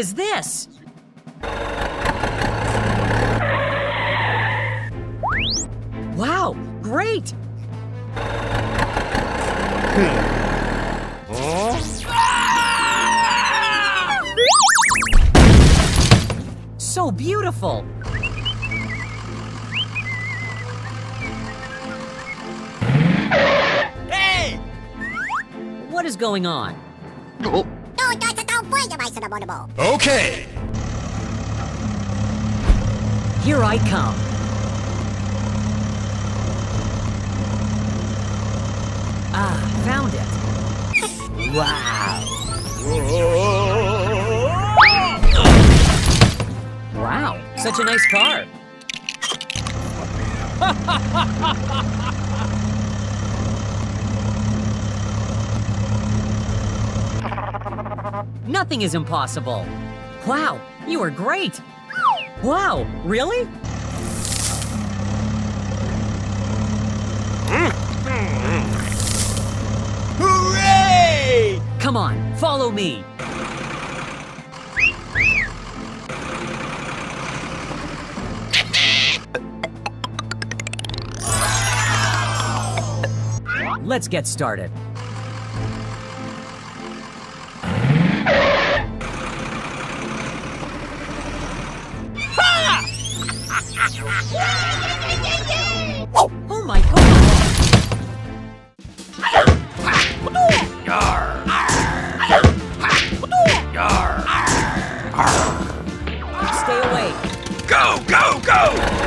is this? Wow, great! So beautiful! Hey! What is going on? Okay! Here I come. Ah, found it. Wow. Wow, such a nice car. Nothing is impossible. Wow, you are great. Wow, really? Hooray! Come on, follow me. Let's get started. Oh my God! Stay away. Go, go, go!